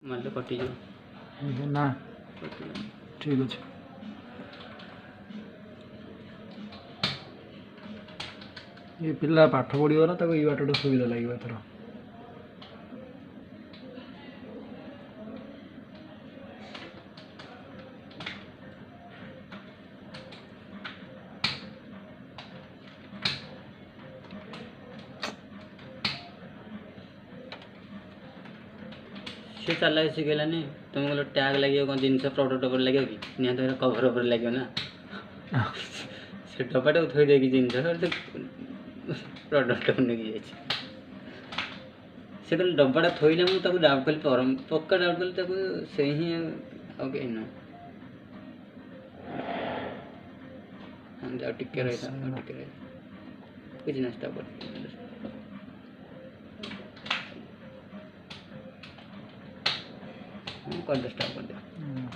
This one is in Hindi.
मारले कटिज ना ठीक अच्छे ये पिला पाठ पढ़ो ना ताको ये बाटटा सुविधा लगे एथर से चला शिखेलानी तुम बोलो टैग लगे कौन जिनस प्रडक्ट उपर लगे कि निहत कभर उपर लगे ना से डब्बाटा थोड़ी देगी जिनस प्रडक्ट नहीं जाए से डब्बाटा थोइले मुझे डाउट कली परम पक्का डाउट कली से ही आउ कहीं ना टिके रही किसी ना स्टाप कर दे स्टाप कर दे